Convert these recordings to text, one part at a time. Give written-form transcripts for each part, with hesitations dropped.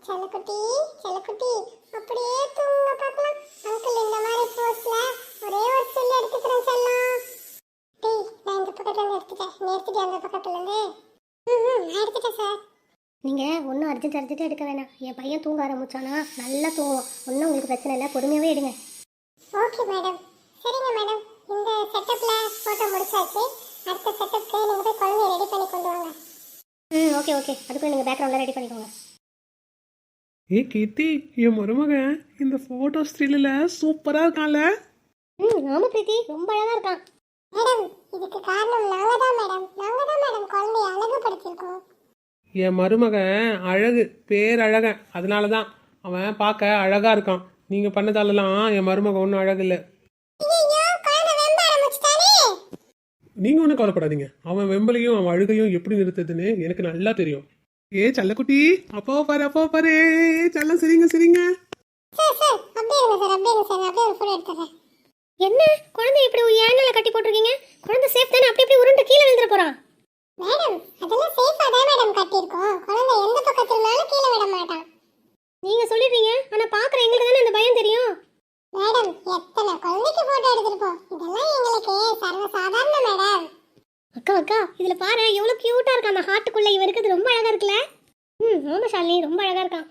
செல்லக்குட்டி செல்லக்குட்டி அப்படியே தூங்க பார்க்கலாம். அங்கிள் இந்த மாதிரி போஸ்ல ஒரே ஒரு ஸ்டில் எடுத்துக்கிறேன் செல்லம். டேய் நான் இந்த பக்கத்துல இருந்து எடுத்துட்டேன். நீ எடுத்துட்டு அந்த பக்கத்துல இருந்து. நான் எடுத்துட்டேன் சார். நீங்கள் ஒன்றும் அர்ஜென்ட் எடுக்க வேணாம். என் பையன் தூங்க ஆரம்பிச்சானா நல்லா தூங்குவோம். ஒன்றும் உங்களுக்கு பிரச்சனை இல்லை, பொறுமையாகவே எடுங்க. Okay madam. சரிங்க மேடம், இந்த செட்டப்ல போட்டோ முடிச்சாச்சு. அடுத்த செட்டப்க்கு நீங்க போய் குழந்தைய ரெடி பண்ணி கொண்டு வாங்க. ஓகே அதுக்குள்ள நீங்கள் பேக்ரவுண்டில் ரெடி பண்ணிக்கோங்க. கீர்த்தி, என் மருமகன் இந்த போட்டோ ஸ்டில்ல சூப்பரா இருக்கான்ல. ஆமாம் பிரீத்தி, ரொம்ப அழகாக இருக்கான். மேடம் இதுக்கு காரணம் நாங்க தான் மேடம் குழந்தைய அழகுபடுத்தியிருக்கோம். என் மருமகன் அழகு பேரழகன், அதனால தான் அவன் பார்க்க அழகா இருக்கான். நீங்க பண்ணதாலலாம் என் மருமகன் ஒன்றும் அழகு இல்லை. நீங்க ஒன்றும் கவலைப்படாதீங்க. அவன் வெம்பலையும் அவன் அழுகையும் எப்படி நிறுத்துதுன்னு எனக்கு நல்லா தெரியும். சல்லக்குட்டி, அப்போ பாரு செல்லம், சரிங்க. என்ன குழந்தை இப்படி ஏனல கட்டி போட்டிருக்கீங்க? குழந்தை சேஃப் தானே? அப்படி உருண்டு கீழே விழுந்துற போறான். மேடம் அதெல்லாம் சேஃபா தான் மேடம் கட்டியிருக்கோம். குழந்தை எந்த பக்கத்துலனாலும் கீழே விட மாட்டான். நீங்க சொல்லிடுறீங்க, ஆனா பாக்குற எங்களுக்கு தானே அந்த பயம் தெரியும். மேடம் எத்தனை குழந்தைக்கு போட்டோ எடுத்திருப்போம். இதெல்லாம் எங்களுக்கு சர்வ சாதாரண மேடம். அக்கா இதுல பாரு எவ்வளவு கியூட்டா இருக்கு. அந்த ஹார்ட்டுக்குள்ள இவ இருக்குது ரொம்ப அழகா இருக்குல்ல. ஆமா ஷாலினி, ரொம்ப அழகா இருக்கான்.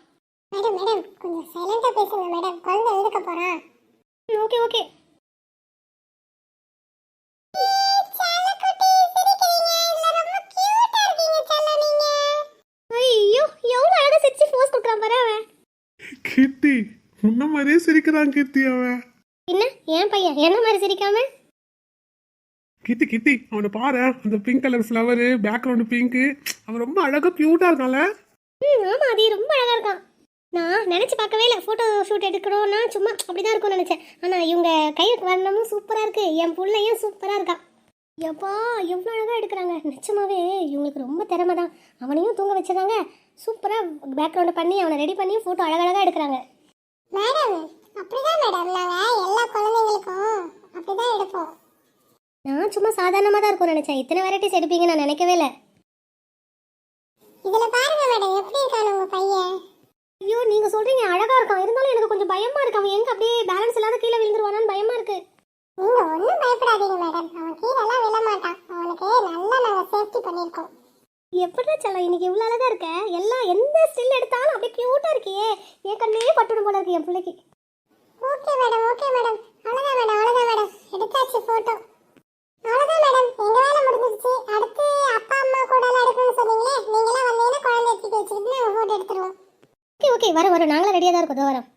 மேடம் கொஞ்சம் சைலண்டா பேசுங்க மேடம், குழந்தை எழுதுக்க போறான். ஓகே ஐயோ எவ்வளவு அழகா சிரிச்சு போஸ் கொடுக்குறான் பாரு அவன். கீர்த்தி உன்ன மாதிரியே சிரிக்கிறான் கீர்த்தி அவன். என்ன என் பையன் என்ன மாதிரி சிரிக்காம? கீர்த்தி அவனை பாரு, அந்த pink colour flower, background pink, அவன் ரொம்ப அழகா கியூட்டா இருக்கான்ல. ஆமா அது ரொம்ப அழகா இருக்கான். நான் நினைச்சு பார்க்கவே இல்லை ஃபோட்டோ ஷூட் எடுக்கணும்னா சும்மா அப்படிதான் இருக்கும்னு நினைச்சேன். ஆனா இவங்க கைக்கு வரணுமும் சூப்பரா இருக்கு. என் பிள்ளையும் சூப்பரா இருக்கான். எப்பா எவ்வளோ அழகா எடுக்கிறாங்க. நிச்சயமாவே இவங்களுக்கு ரொம்ப திறமை தான். அவனையும் தூங்க வச்சிருக்காங்க. சூப்பரா பேக்ரவுண்ட் பண்ணி அவனை ரெடி பண்ணி ஃபோட்டோ அழகழகா எடுக்கிறாங்க. மேடம் அப்படிதான் மேடம், நாங்க எல்லா குழந்தைங்களுக்கும் அப்படிதான் எடுப்போம். நான் சும்மா சாதாரணமாக தான் இருக்கும்னு நினைச்சேன். இத்தனை வெரைட்டிஸ் எடுப்பீங்க நான் நினைக்கவே இல்லை. இதுல பாருங்க மேடம் எப்படி இருக்கான் உங்க பையன். ஐயோ நீங்க சொல்றீங்க அழகா இருக்கான், இருந்தாலும் எனக்கு கொஞ்சம் பயமா இருக்கு. அவன் எங்க அப்படியே பேலன்ஸ் இல்லாத கீழே விழுந்துருவானான்னு பயமா இருக்கு. நீங்க ஒன்றும் பயப்படாதீங்க மேடம், அவன் கீழெல்லாம் விழ மாட்டான். அவனுக்கு நல்லா நாங்கள் சேஃப்டி பண்ணியிருக்கோம். எப்படிடா செல்லம் இன்னைக்கு இவ்வளோ அழகா இருக்க? எல்லாம் எந்த ஸ்டில் எடுத்தாலும் அப்படியே கியூட்டா இருக்கியே. என் கண்ணே பட்டுடும் போல இருக்கு என் பிள்ளைக்கு. ஓகே மேடம் அவ்வளோதான் மேடம் எடுத்தாச்சு ஃபோட்டோ. அவ்வளோதான் மேடம், எங்கள் வேலை முடிஞ்சிருச்சு. அடுத்து அப்பா அம்மா கூட எல்லாம் எடுக்கணும்னு சொன்னீங்களே, நீங்களாம் வந்தீங்கன்னா குழந்தை எடுத்துட்டு வச்சுக்கிட்டு நாங்கள் ஃபோட்டோ எடுத்துருவோம். ஓகே வரோம் நாங்களும் ரெடியாக தான் இருக்கோம். வரோம்.